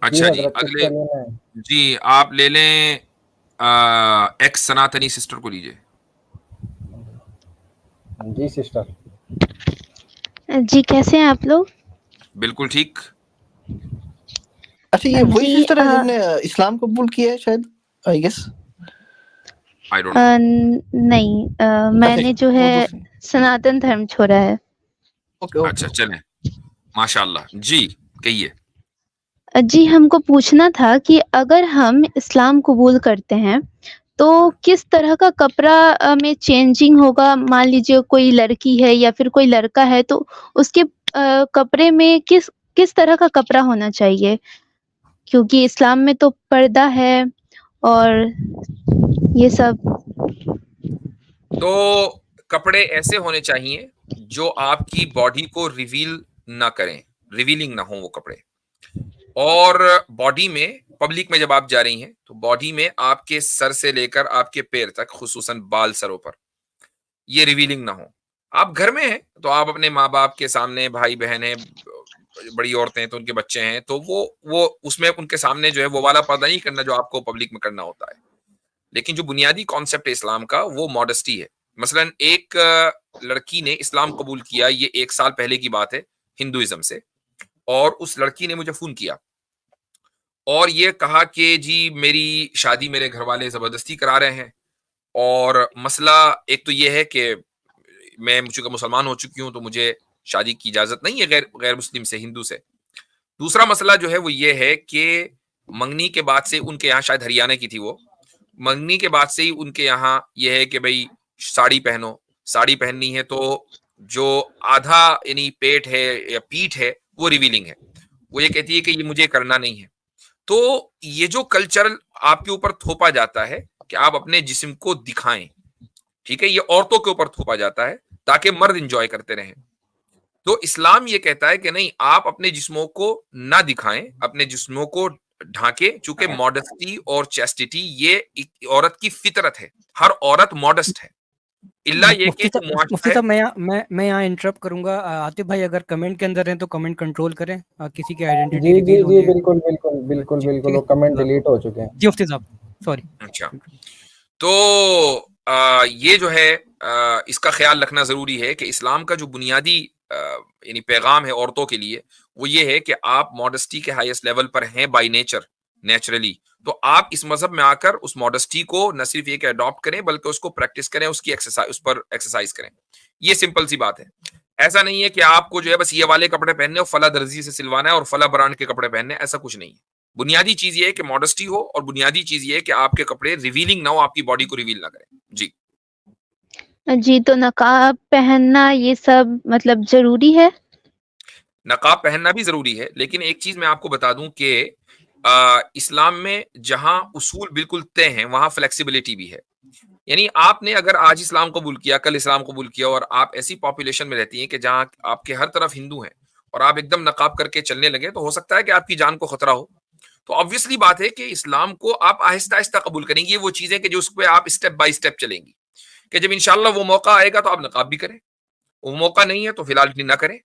اچھا جی اگلے جی آپ لے لیں ایکس سناتنی سسٹر کو لیجیے. جی سسٹر. جی کیسے ہیں آپ لوگ؟ بالکل ٹھیک. اچھا یہ وہی جی سسٹر ہے جن نے اسلام قبول کیا ہے شاید I guess. I don't know. نہیں میں نے جو ہے سناتن دھرم چھوڑا ہے. اچھا چلیں ماشاء اللہ. جی کہیے. جی ہم کو پوچھنا تھا کہ اگر ہم اسلام قبول کرتے ہیں تو کس طرح کا کپڑا میں چینجنگ ہوگا؟ مان لیجیے کوئی لڑکی ہے یا پھر کوئی لڑکا ہے تو اس کے کپڑے میں کس طرح کا کپڑا ہونا چاہیے؟ کیونکہ اسلام میں تو پردہ ہے اور یہ سب. تو کپڑے ایسے ہونے چاہیے جو آپ کی باڈی کو ریویل نہ کریں، ریویلنگ نہ ہوں وہ کپڑے. اور باڈی میں پبلک میں جب آپ جا رہی ہیں تو باڈی میں آپ کے سر سے لے کر آپ کے پیر تک خصوصاً بال سروں پر یہ ریویلنگ نہ ہو. آپ گھر میں ہیں تو آپ اپنے ماں باپ کے سامنے، بھائی بہن ہیں، بڑی عورتیں ہیں تو ان کے بچے ہیں تو وہ اس میں ان کے سامنے جو ہے وہ والا پردہ نہیں کرنا جو آپ کو پبلک میں کرنا ہوتا ہے. لیکن جو بنیادی کانسیپٹ ہے اسلام کا وہ ماڈسٹی ہے. مثلا ایک لڑکی نے اسلام قبول کیا، یہ 1 سال پہلے کی بات ہے ہندوازم سے، اور اس لڑکی نے مجھے فون کیا اور یہ کہا کہ جی میری شادی میرے گھر والے زبردستی کرا رہے ہیں، اور مسئلہ ایک تو یہ ہے کہ میں چونکہ مسلمان ہو چکی ہوں تو مجھے شادی کی اجازت نہیں ہے غیر مسلم سے، ہندو سے. دوسرا مسئلہ جو ہے وہ یہ ہے کہ منگنی کے بعد سے ان کے یہاں، شاید ہریانہ کی تھی وہ، منگنی کے بعد سے ہی ان کے یہاں یہ ہے کہ بھئی ساڑی پہنو. ساڑی پہننی ہے تو جو آدھا یعنی پیٹ ہے یا پیٹھ ہے وہ ریویلنگ ہے. وہ یہ کہتی ہے کہ یہ مجھے کرنا نہیں ہے. تو یہ جو کلچرل آپ کے اوپر تھوپا جاتا ہے کہ آپ اپنے جسم کو دکھائیں، ٹھیک ہے، یہ عورتوں کے اوپر تھوپا جاتا ہے تاکہ مرد انجوائے کرتے رہیں. تو اسلام یہ کہتا ہے کہ نہیں، آپ اپنے جسموں کو نہ دکھائیں، اپنے جسموں کو ڈھانکے، چونکہ ماڈسٹی اور چیسٹیٹی یہ عورت کی فطرت ہے. ہر عورت ماڈسٹ ہے، اللہ یہ کہ مفتی صاحب میں یہاں انٹرپٹ کروں گا. عاطف بھائی اگر کمنٹ کے اندر ہیں تو کمنٹ کنٹرول کریں، کسی کی آئیڈینٹی ریویل ہونے. جی بالکل وہ کمنٹ ڈیلیٹ ہو چکے ہیں. جی مفتی صاحب سوری. اچھا تو یہ جو ہے اس کا خیال رکھنا ضروری ہے کہ اسلام کا جو بنیادی یعنی پیغام ہے عورتوں کے لیے وہ یہ ہے کہ آپ ماڈسٹی کے ہائیسٹ لیول پر ہیں بائی نیچرلی. تو آپ اس مذہب میں آ کر اس ماڈسٹی کو نہ صرف یہ کہ اڈاپٹ کریں بلکہ اس کو پریکٹس کریں، اس کی اس پر ایکسرسائز کریں. یہ سمپل سی بات ہے. ایسا نہیں ہے کہ آپ کو جو ہے بس یہ والے کپڑے پہننے اور فلاں درزی سے سلوانا ہے اور فلاں برانڈ کے کپڑے پہننے، ایسا کچھ نہیں ہے. بنیادی چیز یہ ہے کہ ماڈسٹی ہو، اور بنیادی چیز یہ ہے کہ آپ کے کپڑے ریویلنگ نہ ہو، آپ کی باڈی کو ریویل نہ کریں. جی جی تو نقاب پہننا یہ سب مطلب ضروری ہے؟ نقاب پہننا بھی ضروری ہے، لیکن ایک چیز میں آپ کو بتا دوں کہ اسلام میں جہاں اصول بالکل طے ہیں وہاں فلیکسیبلٹی بھی ہے. یعنی آپ نے اگر آج اسلام قبول کیا، کل اسلام قبول کیا، اور آپ ایسی پاپولیشن میں رہتی ہیں کہ جہاں آپ کے ہر طرف ہندو ہیں اور آپ ایک دم نقاب کر کے چلنے لگے تو ہو سکتا ہے کہ آپ کی جان کو خطرہ ہو. تو آبویسلی بات ہے کہ اسلام کو آپ آہستہ آہستہ قبول کریں گی. وہ چیزیں کہ جو اس پہ آپ اسٹیپ بائی اسٹیپ چلیں گی، کہ جب انشاءاللہ وہ موقع آئے گا تو آپ نقاب بھی کریں، وہ موقع نہیں ہے تو فی الحال نہ کریں.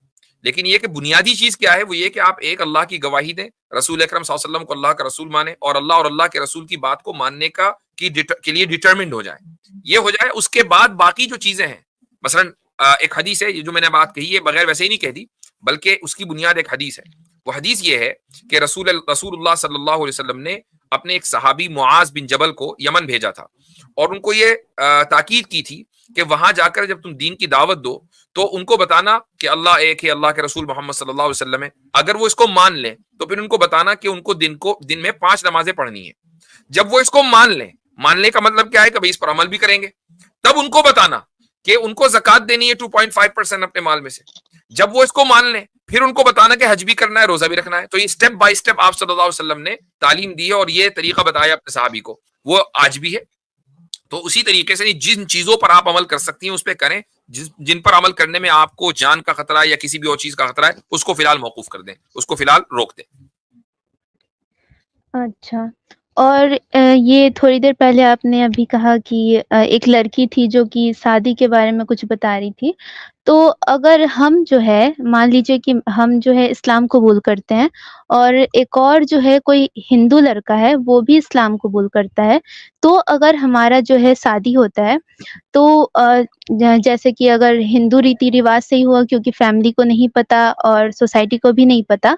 لیکن یہ کہ بنیادی چیز کیا ہے وہ یہ کہ آپ ایک اللہ کی گواہی دیں، رسول اکرم صلی اللہ علیہ وسلم کو اللہ کا رسول مانیں، اور اللہ کے رسول کی بات کو ماننے کے لیے ڈٹرمنڈ ہو جائیں. یہ ہو جائے اس کے بعد باقی جو چیزیں ہیں، مثلا ایک حدیث ہے، یہ جو میں نے بات کہی ہے بغیر ویسے ہی نہیں کہہ دی بلکہ اس کی بنیاد ایک حدیث ہے. وہ حدیث یہ ہے کہ رسول اللہ صلی اللہ علیہ وسلم نے اپنے ایک صحابی معاذ بن جبل کو یمن بھیجا تھا، اور ان کو یہ تاکید کی تھی کہ وہاں جا کر جب تم دین کی دعوت دو تو ان کو بتانا کہ اللہ ایک ہے، اللہ کے رسول محمد صلی اللہ علیہ وسلم ہے. اگر وہ اس کو مان لیں تو پھر ان کو بتانا کہ ان کو دن میں 5 نمازیں پڑھنی ہیں. جب وہ اس کو مان لیں، ماننے کا مطلب کیا ہے کہ اس پر عمل بھی کریں گے، تب ان کو بتانا کہ ان کو زکات دینی ہے 2.5% اپنے مال میں سے. جب وہ اس کو مان لیں پھر ان کو بتانا کہ حج بھی کرنا ہے، روزہ بھی رکھنا ہے. تو یہ اسٹیپ بائی اسٹیپ آپ صلی اللہ علیہ وسلم نے تعلیم دی ہے، اور یہ طریقہ بتایا اپنے صحابی کو، وہ آج بھی ہے. تو اسی طریقے سے جن چیزوں پر آپ عمل کر سکتی ہیں اس پہ کریں، جن پر عمل کرنے میں آپ کو جان کا خطرہ ہے یا کسی بھی اور چیز کا خطرہ ہے اس کو فی الحال موقوف کر دیں، اس کو فی الحال روک دیں. اچھا، اور یہ تھوڑی دیر پہلے آپ نے ابھی کہا کہ ایک لڑکی تھی جو کہ شادی کے بارے میں کچھ بتا رہی تھی، تو اگر ہم جو ہے مان لیجیے کہ ہم جو ہے اسلام قبول کرتے ہیں اور ایک اور جو ہے کوئی ہندو لڑکا ہے وہ بھی اسلام قبول کرتا ہے، تو اگر ہمارا جو ہے شادی ہوتا ہے تو جیسے کہ اگر ہندو ریتی رواج سے ہی ہوا کیونکہ فیملی کو نہیں پتہ اور سوسائٹی کو بھی نہیں پتہ،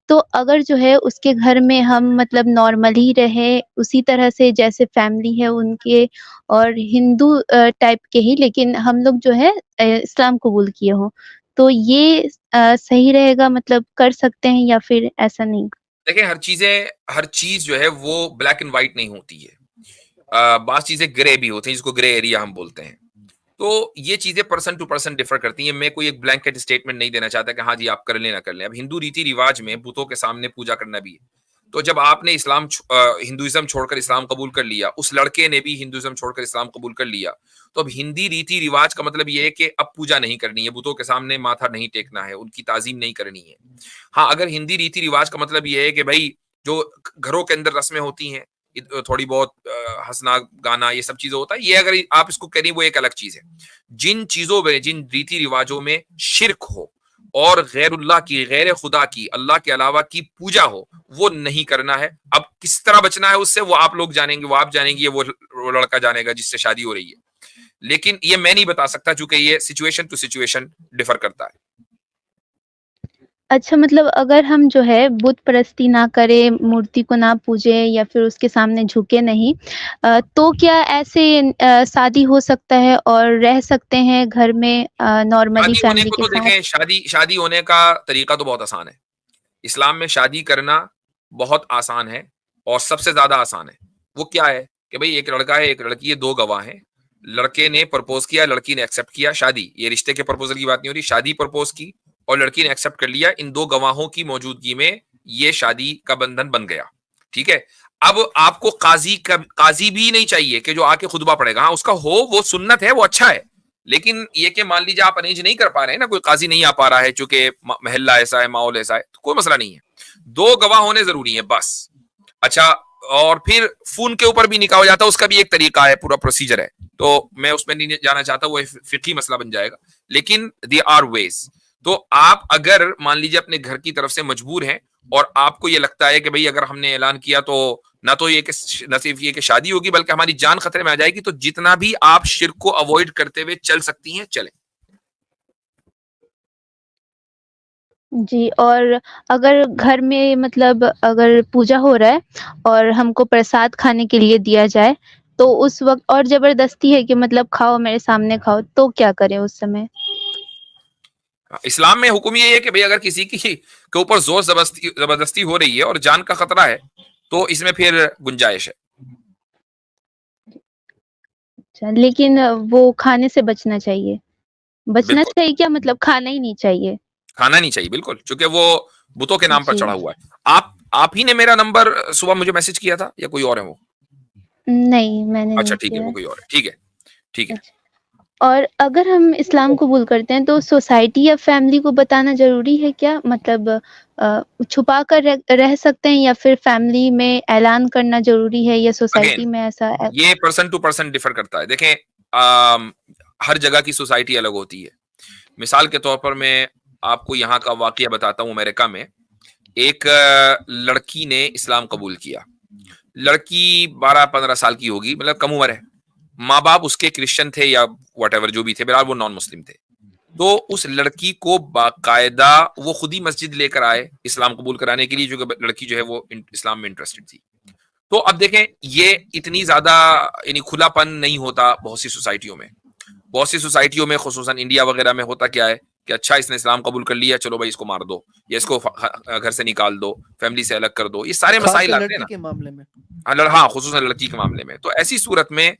تو اگر جو ہے اس کے گھر میں ہم مطلب نارملی رہے اسی طرح سے جیسے فیملی ہے ان کے اور ہندو ٹائپ کے ہی، لیکن ہم لوگ جو ہے اسلام قبول کیے ہوں، تو یہ صحیح رہے گا، مطلب کر سکتے ہیں یا پھر ایسا نہیں؟ دیکھیں ہر چیز جو ہے وہ بلیک اینڈ وائٹ نہیں ہوتی ہے، بعض چیزیں گرے بھی ہوتی ہیں، جس کو گرے ایریا ہم بولتے ہیں. تو یہ چیزیں پرسن ٹو پرسن ڈفر کرتی ہیں. میں کوئی ایک بلینکٹ اسٹیٹمنٹ نہیں دینا چاہتا کہ ہاں جی آپ کر لیں نہ کر لیں. اب ہندو ریتی رواج میں بتوں کے سامنے پوجا کرنا بھی ہے. تو جب آپ نے ہندوازم چھوڑ کر اسلام قبول کر لیا، اس لڑکے نے بھی ہندوازم چھوڑ کر اسلام قبول کر لیا، تو اب ہندی ریتی رواج کا مطلب یہ ہے کہ اب پوجا نہیں کرنی ہے، بتوں کے سامنے ماتھا نہیں ٹیکنا ہے، ان کی تعظیم نہیں کرنی ہے. ہاں اگر ہندی ریتی رواج کا مطلب یہ ہے کہ بھائی جو گھروں کے اندر رسمیں ہوتی ہیں، تھوڑی بہت ہنسنا گانا، یہ سب چیزیں ہوتا ہے، یہ اگر آپ اس کو کریں وہ ایک الگ چیز ہے. جن چیزوں میں، جن ریتی رواجوں میں شرک ہو اور غیر اللہ کی، غیر خدا کی، اللہ کے علاوہ کی پوجا ہو، وہ نہیں کرنا ہے. اب کس طرح بچنا ہے اس سے وہ آپ لوگ جانیں گے، وہ آپ جانیں گے، وہ لڑکا جانے گا جس سے شادی ہو رہی ہے. لیکن یہ میں نہیں بتا سکتا چونکہ یہ سچویشن ٹو سچویشن ڈفر کرتا ہے. اچھا، مطلب اگر ہم جو ہے بت پرستی نہ کرے، مورتی کو نہ پوجے یا پھر اس کے سامنے جھکے نہیں، تو کیا ایسے شادی ہو سکتا ہے اور رہ سکتے ہیں گھر میں نارملی شادی ہونے فیملی کو کے تو ساتھ؟ دیکھیں، شادی ہونے کا طریقہ تو بہت آسان ہے. اسلام میں شادی کرنا بہت آسان ہے اور سب سے زیادہ آسان ہے. وہ کیا ہے کہ بھئی ایک لڑکا ہے، ایک لڑکی ہے، 2 گواہ ہیں. لڑکے نے پرپوز کیا، لڑکی نے ایکسپٹ کیا. شادی، یہ رشتے کے پرپوزل کی بات نہیں ہو رہی، شادی پرپوز کی اور لڑکی نے ایکسپٹ کر لیا. ان 2 گواہوں کی موجودگی میں یہ شادی کا بندھن بن گیا. ٹھیک ہے. اب آپ کو قاضی بھی نہیں چاہیے کہ جو آ کے خطبہ پڑے گا. ہاں اس کا ہو، وہ سنت ہے، وہ اچھا ہے. لیکن یہ کہ مان لیجیے آپ ارینج نہیں کر پا رہے ہیں نا، کوئی قاضی نہیں آ پا رہا ہے چونکہ محلہ ایسا ہے، ماحول ایسا ہے، تو کوئی مسئلہ نہیں ہے. 2 گواہ ہونے ضروری ہیں بس. اچھا، اور پھر فون کے اوپر بھی نکاح ہو جاتا ہے، اس کا بھی ایک طریقہ ہے، پورا پروسیجر ہے. تو میں اس میں نہیں جانا چاہتا، وہ فقہی مسئلہ بن جائے گا. لیکن دی آر ویز. تو آپ اگر مان لیجیے اپنے گھر کی طرف سے مجبور ہیں اور آپ کو یہ لگتا ہے کہ بھئی اگر ہم نے اعلان کیا تو نہ تو یہ کہ نہ صرف یہ کہ شادی ہوگی بلکہ ہماری جان خطرے میں آ جائے گی، تو جتنا بھی آپ شرک کو اوائڈ کرتے ہوئے چل سکتی ہیں چلیں. جی، اور اگر گھر میں مطلب اگر پوجا ہو رہا ہے اور ہم کو پرساد کھانے کے لیے دیا جائے تو اس وقت اور زبردستی ہے کہ مطلب کھاؤ، میرے سامنے کھاؤ، تو کیا کریں اس سمے؟ اسلام میں حکم یہ ہے کہ بھئی اگر کسی کے اوپر زور زبردستی ہو رہی ہے اور جان کا خطرہ ہے تو اس میں پھر گنجائش ہے. اچھا، لیکن وہ کھانے سے بچنا چاہیے. بچنا بالکل چاہیے کیا مطلب کھانا ہی نہیں چاہیے؟ کھانا نہیں چاہیے، بالکل، چونکہ وہ بتوں کے نام پر جی، چڑھا ہوا ہے. آپ ہی نے میرا نمبر صبح مجھے میسج کیا تھا یا کوئی اور ہے وہ؟ نہیں میں نے اچھا نہیں ٹھیک ہے، کیا. وہ کوئی اور ہے. ٹھیک ہے، ٹھیک ہے. اچھا، اور اگر ہم اسلام قبول کرتے ہیں تو سوسائٹی یا فیملی کو بتانا ضروری ہے کیا؟ مطلب چھپا کر رہ سکتے ہیں یا پھر فیملی میں اعلان کرنا ضروری ہے یا اگین سوسائٹی میں ایسا؟ یہ پرسن ٹو پرسن ڈفر کرتا ہے. دیکھیں ہر جگہ کی سوسائٹی الگ ہوتی ہے. مثال کے طور پر میں آپ کو یہاں کا واقعہ بتاتا ہوں. امریکہ میں ایک لڑکی نے اسلام قبول کیا. لڑکی 12-15 سال کی ہوگی، مطلب کم عمر ہے. ماں باپ اس کے کرسچن تھے یا واٹ ایور جو بھی تھے، بہرحال وہ نان مسلم تھے. تو اس لڑکی کو باقاعدہ وہ خود ہی مسجد لے کر آئے اسلام قبول کرانے کے لیے، جو کہ لڑکی جو ہے وہ اسلام میں انٹرسٹڈ تھی. تو اب دیکھیں یہ اتنی زیادہ یعنی کھلا پن نہیں ہوتا بہت سی سوسائٹیوں میں. بہت سی سوسائٹیوں میں خصوصاً انڈیا وغیرہ میں ہوتا کیا ہے کہ اچھا اس نے اسلام قبول کر لیا، چلو بھائی اس کو مار دو یا اس کو گھر سے نکال دو، فیملی سے الگ کر دو. یہ سارے خاص مسائل کر آتے ہیں لڑکی نا. کے معاملے میں. ہاں خصوصاً لڑکی کے معاملے میں. تو ایسی صورت میں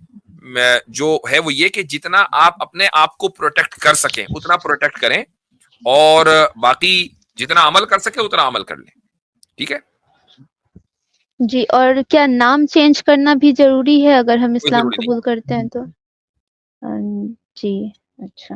جو ہے وہ یہ کہ جتنا آپ اپنے آپ کو پروٹیکٹ کر سکیں اتنا پروٹیکٹ کریں اور باقی جتنا عمل کر سکے اتنا عمل کر لیں. ٹھیک ہے. جی، اور کیا نام چینج کرنا بھی ضروری ہے اگر ہم کوئی اسلام ضروری نہیں. قبول کرتے ہیں تو؟ جی، اچھا.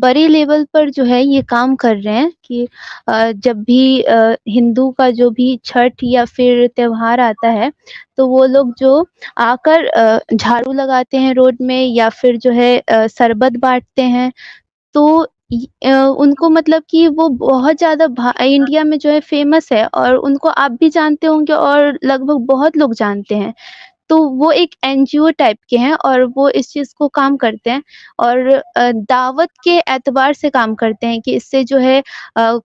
بڑے لیول پر جو ہے یہ کام کر رہے ہیں کہ جب بھی ہندو کا جو بھی چھٹ یا پھر تہوار آتا ہے تو وہ لوگ جو آ کر جھاڑو لگاتے ہیں روڈ میں یا پھر جو ہے شربت بانٹتے ہیں. تو ان کو مطلب کہ وہ بہت زیادہ انڈیا میں جو ہے فیمس ہے اور ان کو آپ بھی جانتے ہوں گے اور لگ بھگ بہت لوگ جانتے ہیں. تو وہ ایک این جی او ٹائپ کے ہیں اور وہ اس چیز کو کام کرتے ہیں اور دعوت کے اعتبار سے کام کرتے ہیں کہ اس سے جو ہے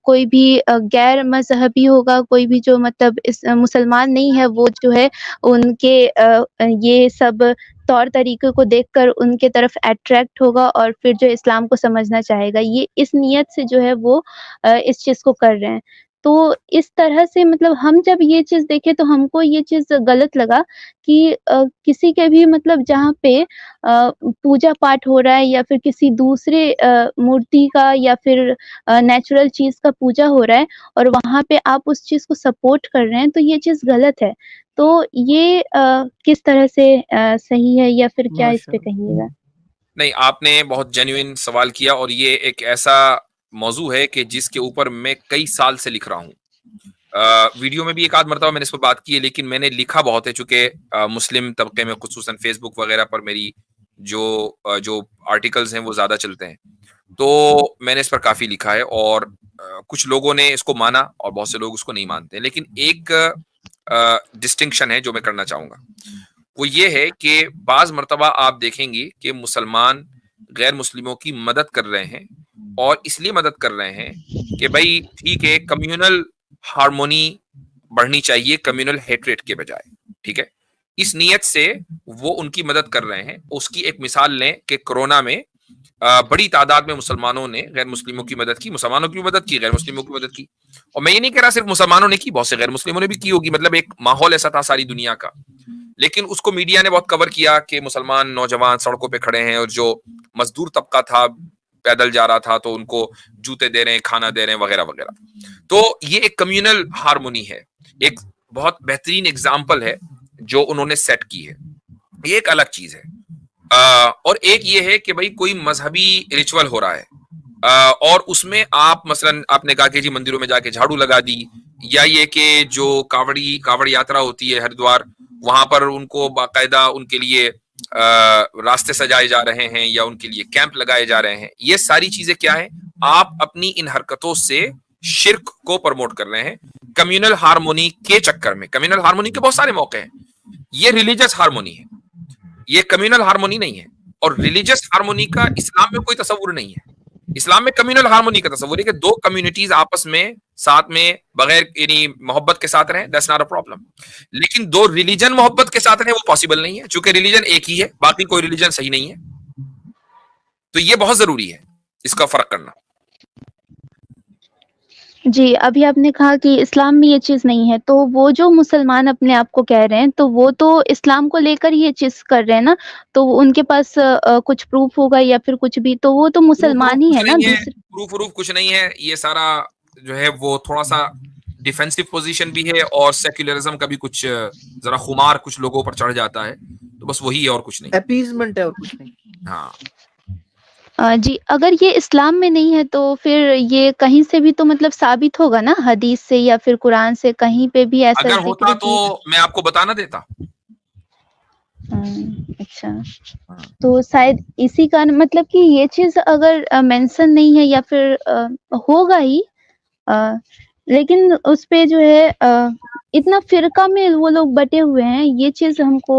کوئی بھی غیر مذہبی ہوگا, کوئی بھی جو مطلب مسلمان نہیں ہے, وہ جو ہے ان کے یہ سب طور طریقے کو دیکھ کر ان کے طرف اٹریکٹ ہوگا اور پھر جو اسلام کو سمجھنا چاہے گا. یہ اس نیت سے جو ہے وہ اس چیز کو کر رہے ہیں. تو اس طرح سے مطلب ہم جب یہ چیز دیکھے تو ہم کو یہ چیز غلط لگا کہ کسی کے بھی مطلب جہاں پہ پوجا پاٹ ہو رہا ہے یا پھر کسی دوسرے مورتی کا یا پھر نیچرل چیز کا پوجا ہو رہا ہے اور وہاں پہ آپ اس چیز کو سپورٹ کر رہے ہیں تو یہ چیز غلط ہے. تو یہ کس طرح سے صحیح ہے یا پھر کیا اس پہ کہیے گا؟ نہیں, آپ نے بہت جینوئن سوال کیا اور یہ ایک ایسا موضوع ہے کہ جس کے اوپر میں کئی سال سے لکھ رہا ہوں. ویڈیو میں بھی ایک آدھ مرتبہ میں نے اس پر بات کی ہے, لیکن میں نے لکھا بہت ہے چونکہ مسلم طبقے میں خصوصاً فیس بک وغیرہ پر میری جو آرٹیکلز ہیں وہ زیادہ چلتے ہیں, تو میں نے اس پر کافی لکھا ہے اور کچھ لوگوں نے اس کو مانا اور بہت سے لوگ اس کو نہیں مانتے. لیکن ایک ڈسٹنکشن ہے جو میں کرنا چاہوں گا, وہ یہ ہے کہ بعض مرتبہ آپ دیکھیں گے کہ مسلمان غیر مسلموں کی مدد کر رہے ہیں اور اس لیے مدد کر رہے ہیں کہ بھائی ٹھیک ہے کمیونل ہارمونی بڑھنی چاہیے کمیونل ہیٹریٹ کے بجائے, ٹھیک ہے, اس نیت سے وہ ان کی مدد کر رہے ہیں. اس کی ایک مثال لیں کہ کرونا میں بڑی تعداد میں مسلمانوں نے غیر مسلموں کی مدد کی, مسلمانوں کی مدد کی, غیر مسلموں کی مدد کی. اور میں یہ نہیں کہہ رہا صرف مسلمانوں نے کی, بہت سے غیر مسلموں نے بھی کی ہوگی, مطلب ایک ماحول ایسا تھا ساری دنیا کا. لیکن اس کو میڈیا نے بہت کور کیا کہ مسلمان نوجوان سڑکوں پہ کھڑے ہیں اور جو مزدور طبقہ تھا پیدل جا رہا تھا تو ان کو جوتے دے رہے ہیں, کھانا دے رہے ہیں وغیرہ وغیرہ. تو یہ ایک کمیونل ہارمونی ہے, ایک بہت بہترین اگزامپل ہے جو انہوں نے سیٹ کی ہے. یہ ایک الگ چیز ہے. اور ایک یہ ہے کہ بھائی کوئی مذہبی ریچول ہو رہا ہے اور اس میں آپ مثلا آپ نے کہا کہ جی مندروں میں جا کے جھاڑو لگا دی, یا یہ کہ جو کاوڑ یاترا ہوتی ہے ہریدوار, وہاں پر ان کو باقاعدہ ان کے لیے راستے سجائے جا رہے ہیں یا ان کے لیے کیمپ لگائے جا رہے ہیں. یہ ساری چیزیں کیا ہیں, آپ اپنی ان حرکتوں سے شرک کو پروموٹ کر رہے ہیں کمیونل ہارمونی کے چکر میں. کمیونل ہارمونی کے بہت سارے موقع ہیں, یہ ریلیجس ہارمونی ہے, یہ کمیونل ہارمونی نہیں ہے. اور ریلیجس ہارمونی کا اسلام میں کوئی تصور نہیں ہے. اسلام میں کمیونل ہارمونی کا تصور ہے کہ دو کمیونٹیز آپس میں ساتھ میں بغیر یعنی محبت کے ساتھ رہیں, دیٹس ناٹ اے پرابلم. لیکن دو ریلیجن محبت کے ساتھ رہیں وہ پاسبل نہیں ہے, چونکہ ریلیجن ایک ہی ہے, باقی کوئی ریلیجن صحیح نہیں ہے. تو یہ بہت ضروری ہے اس کا فرق کرنا. جی, ابھی آپ نے کہا کہ اسلام میں یہ چیز نہیں ہے, تو وہ جو مسلمان اپنے آپ کو کہہ رہے ہیں تو وہ تو اسلام کو لے کر یہ چیز کر رہے ہیں نا, تو ان کے پاس کچھ پروف ہوگا یا پھر کچھ بھی, تو وہ تو مسلمان ہی ہے نا. پروف کچھ نہیں ہے, یہ سارا جو ہے وہ تھوڑا سا ڈیفینسو پوزیشن بھی ہے اور سیکولرزم کا بھی کچھ ذرا خمار کچھ لوگوں پر چڑھ جاتا ہے, تو بس وہی ہے اور کچھ نہیں. اپیزمنٹ ہے اور کچھ نہیں. ہاں جی, اگر یہ اسلام میں نہیں ہے تو پھر یہ کہیں سے بھی تو مطلب ثابت ہوگا نا, حدیث سے یا پھر قرآن سے, کہیں پہ بھی ایسا اگر ذکر ہوتا تو میں آپ کو بتانا دیتا. اچھا, تو شاید اسی کا مطلب کہ یہ چیز اگر مینشن نہیں ہے یا پھر ہوگا ہی, لیکن اس پہ جو ہے اتنا فرقہ میں وہ لوگ بٹے ہوئے ہیں, یہ چیز ہم کو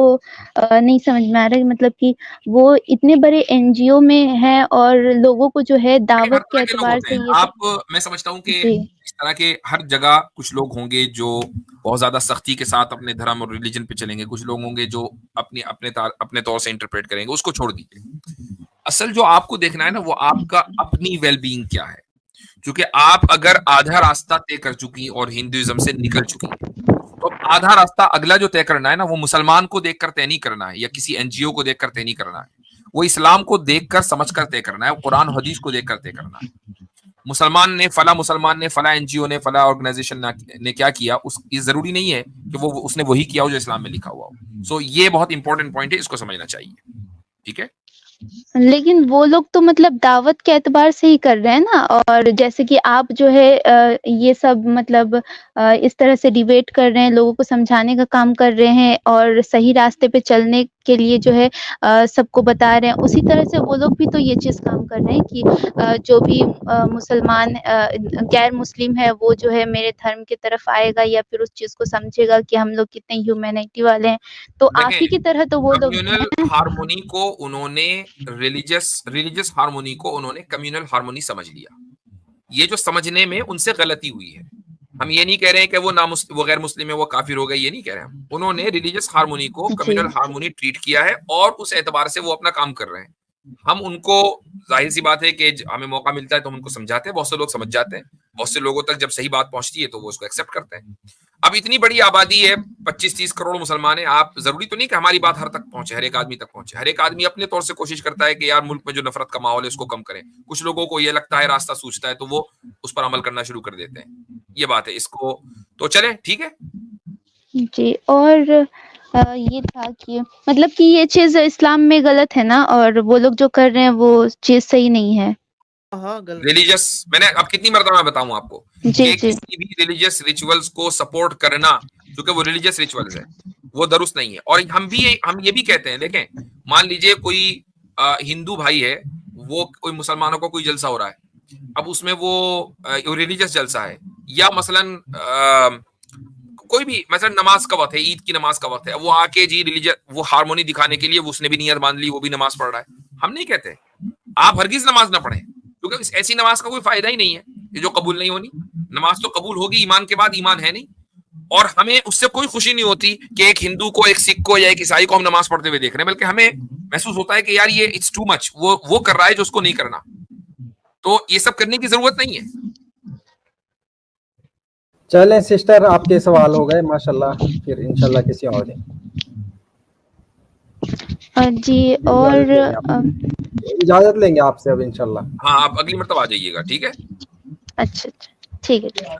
نہیں سمجھ میں آ رہا ہے. مطلب کہ وہ اتنے بڑے این جی او میں ہیں اور لوگوں کو جو ہے دعوت کے اعتبار سے آپ, میں سمجھتا ہوں کہ جی اس طرح کے ہر جگہ کچھ لوگ ہوں گے جو بہت زیادہ سختی کے ساتھ اپنے دھرم اور ریلیجن پہ چلیں گے, کچھ لوگ ہوں گے جو اپنے طور سے انٹرپریٹ کریں گے, اس کو چھوڑ دیجیے. اصل جو آپ کو دیکھنا ہے نا وہ آپ کا اپنی ویل بینگ کیا ہے. کیونکہ آپ اگر آدھا راستہ طے کر چکی اور ہندوازم سے نکل چکی تو آدھا راستہ اگلا جو طے کرنا ہے نا وہ مسلمان کو دیکھ کر طے نہیں کرنا ہے یا کسی این جی او کو دیکھ کر طے نہیں کرنا ہے, وہ اسلام کو دیکھ کر سمجھ کر طے کرنا ہے, قرآن حدیث کو دیکھ کر طے کرنا ہے. مسلمان نے فلاں NGO نے فلاں آرگنائزیشن نے کیا کیا، یہ ضروری نہیں ہے کہ وہ اس نے وہی کیا ہو جو اسلام میں لکھا ہوا ہو. سو یہ بہت امپورٹنٹ پوائنٹ ہے، اس کو سمجھنا چاہیے. ٹھیک ہے. لیکن وہ لوگ تو مطلب دعوت کے اعتبار سے ہی کر رہے ہیں نا، اور جیسے کہ آپ جو ہے یہ سب مطلب اس طرح سے ڈیبیٹ کر رہے ہیں، لوگوں کو سمجھانے کا کام کر رہے ہیں اور صحیح راستے پہ چلنے کے لیے جو ہے سب کو بتا رہے ہیں، اسی طرح سے وہ لوگ بھی تو یہ چیز کام کر رہے ہیں کہ جو بھی مسلمان غیر مسلم ہے وہ جو ہے میرے دھرم کی طرف آئے گا یا پھر اس چیز کو سمجھے گا کہ ہم لوگ کتنے ہیومینٹی والے ہیں. تو آپ ہی کی طرح تو وہ لوگ کمیونل ہارمونی کو انہوں نے ریلیجس ہارمونی کو انہوں نے کمیونل ہارمونی سمجھ لیا. یہ جو سمجھنے میں ان سے غلطی ہوئی ہے. ہم یہ نہیں کہہ رہے ہیں کہ وہ غیر مسلم ہے وہ کافر ہو گئے، یہ نہیں کہہ رہے ہم. انہوں نے ریلیجس ہارمونی کو کمیونل ہارمونی ٹریٹ کیا ہے اور اس اعتبار سے وہ اپنا کام کر رہے ہیں. ہم ان کو ظاہر سی بات ہے کہ ہمیں موقع ملتا ہے تو ہم ان کو سمجھاتے ہیں. بہت سے لوگ سمجھ جاتے ہیں، بہت سے لوگوں تک جب صحیح بات پہنچتی ہے تو وہ اس کو ایکسیپٹ کرتے ہیں. اب اتنی بڑی آبادی ہے، 25-30 کروڑ مسلمان ہیں. آپ ضروری تو نہیں کہ ہماری بات ہر تک پہنچے، ہر ایک آدمی تک پہنچے. ہر ایک آدمی اپنے طور سے کوشش کرتا ہے کہ یار ملک میں جو نفرت کا ماحول ہے اس کو کم کریں. کچھ لوگوں کو یہ لگتا ہے، راستہ سوچتا ہے تو وہ اس پر عمل کرنا شروع کر دیتے ہیں. یہ بات ہے. اس کو تو چلیں ٹھیک ہے. جی. اور یہ تھا کہ مطلب کہ یہ چیز اسلام میں غلط ہے نا، اور وہ لوگ جو کر رہے ہیں وہ چیز صحیح نہیں ہے. ریلیجس میں نے اب کتنی مرتبہ میں بتاؤں آپ کو کہ کسی بھی ریلیجس ریچولز کو سپورٹ کرنا، کیونکہ وہ ریلیجس ریچولز ہے، وہ درست نہیں ہے. اور ہم یہ بھی کہتے ہیں، دیکھیں مان لیجئے کوئی ہندو بھائی ہے، وہ کوئی مسلمانوں کو کوئی جلسہ ہو رہا ہے، اب اس میں وہ ریلیجس جلسہ ہے، یا مثلاً کوئی بھی مثلا نماز کا وقت ہے، عید کی نماز کا وقت ہے، وہ آ کے جی ریلیجن وہ ہارمونی دکھانے کے لیے اس نے بھی نیت باندھ لی، وہ بھی نماز پڑھ رہا ہے. ہم نہیں کہتے آپ ہرگز نماز نہ پڑھیں، کیونکہ ایسی نماز کا کوئی فائدہ ہی نہیں ہے یہ جو قبول نہیں ہونی. نماز تو قبول ہوگی، ایمان کے بعد ایمان ہے نہیں. اور ہمیں اس سے کوئی خوشی نہیں ہوتی کہ ایک ہندو کو، ایک سکھ کو یا ایک عیسائی کو ہم نماز پڑھتے ہوئے دیکھ رہے ہیں، بلکہ ہمیں محسوس ہوتا ہے کہ یار یہ اٹس ٹو مچ، وہ کر رہا ہے جو اس کو نہیں کرنا. تو یہ سب کرنے کی ضرورت نہیں ہے. چلیں سسٹر، آپ کے سوال ہو گئے ماشاءاللہ، پھر انشاءاللہ کسی اور دن. جی. اور اجازت لیں گے آپ سے اب انشاءاللہ. ہاں آپ اگلی مرتبہ آ جائیے گا. ٹھیک ہے. اچھا ٹھیک ہے.